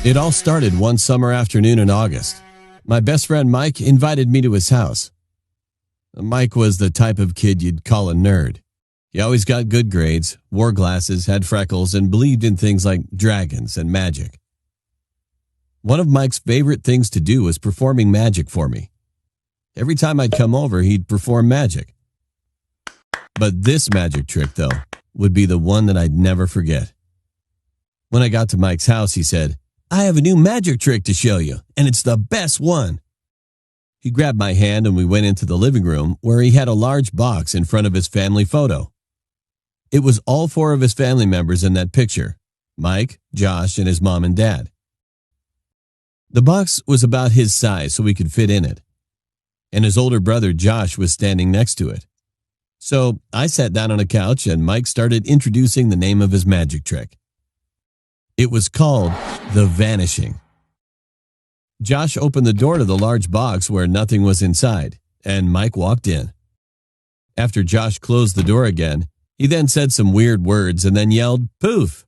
It all started one summer afternoon in August. My best friend Mike invited me to his house. Mike was the type of kid you'd call a nerd. He always got good grades, wore glasses, had freckles, and believed in things like dragons and magic. One of Mike's favorite things to do was performing magic for me. Every time I'd come over, he'd perform magic. But this magic trick, though, would be the one that I'd never forget. When I got to Mike's house, he said, "I have a new magic trick to show you, and it's the best one." He grabbed my hand and we went into the living room where he had a large box in front of his family photo. It was all 4 of his family members in that picture, Mike, Josh, and his mom and dad. The box was about his size so we could fit in it, and his older brother Josh was standing next to it. So I sat down on a couch and Mike started introducing the name of his magic trick. It was called the vanishing. Josh opened the door to the large box where nothing was inside, and Mike walked in. After Josh closed the door again, he then said some weird words and then yelled, "Poof!"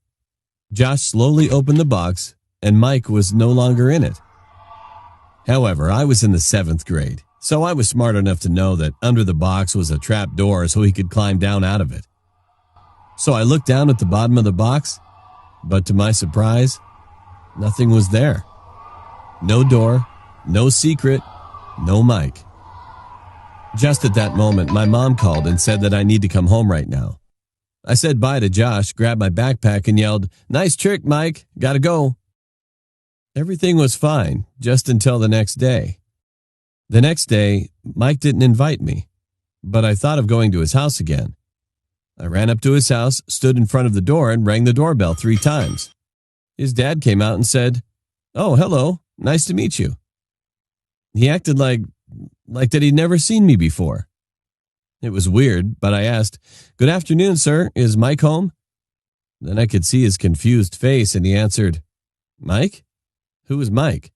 Josh slowly opened the box, and Mike was no longer in it. However, I was in the 7th grade, so I was smart enough to know that under the box was a trap door so he could climb down out of it. So I looked down at the bottom of the box, but to my surprise, nothing was there. No door, no secret, no Mike. Just at that moment, my mom called and said that I need to come home right now. I said bye to Josh, grabbed my backpack, and yelled, "Nice trick, Mike. Gotta go." Everything was fine, just until the next day. The next day, Mike didn't invite me, but I thought of going to his house again. I ran up to his house, stood in front of the door, and rang the doorbell 3 times. His dad came out and said, "Oh, hello. Nice to meet you." He acted like that he'd never seen me before. It was weird, but I asked, "Good afternoon, sir. Is Mike home?" Then I could see his confused face, and he answered, "Mike? Who is Mike?"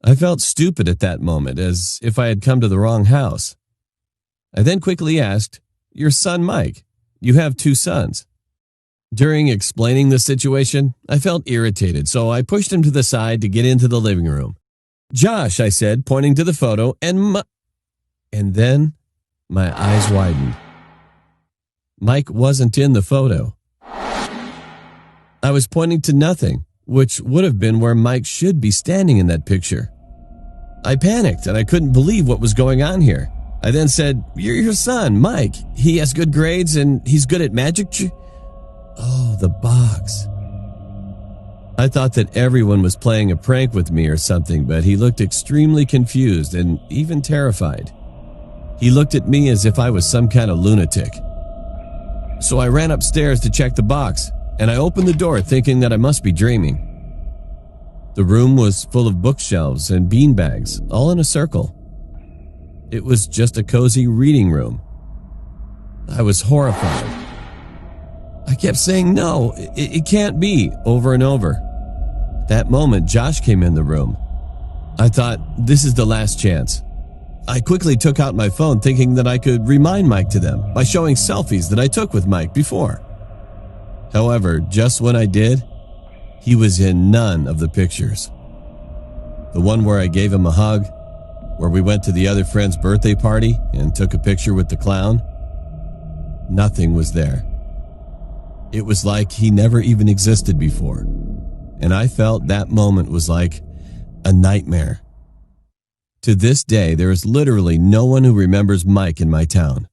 I felt stupid at that moment, as if I had come to the wrong house. I then quickly asked, "Your son Mike. You have 2 sons." During explaining the situation, I felt irritated, so I pushed him to the side to get into the living room. "Josh," I said, pointing to the photo, and then my eyes widened. Mike wasn't in the photo. I was pointing to nothing, which would have been where Mike should be standing in that picture. I panicked and I couldn't believe what was going on here. I then said, "You're your son, Mike. He has good grades and he's good at magic." Oh, the box. I thought that everyone was playing a prank with me or something, but he looked extremely confused and even terrified. He looked at me as if I was some kind of lunatic. So I ran upstairs to check the box, and I opened the door thinking that I must be dreaming. The room was full of bookshelves and beanbags, all in a circle. It was just a cozy reading room. I was horrified. I kept saying, "No, it can't be," over and over. At that moment, Josh came in the room. I thought, this is the last chance. I quickly took out my phone thinking that I could remind Mike to them by showing selfies that I took with Mike before. However, just when I did, he was in none of the pictures. The one where I gave him a hug, where we went to the other friend's birthday party and took a picture with the clown, nothing was there. It was like he never even existed before, and I felt that moment was like a nightmare. To this day, there is literally no one who remembers Mike in my town.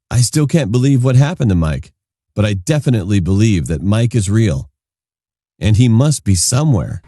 I still can't believe what happened to Mike, but I definitely believe that Mike is real, and he must be somewhere.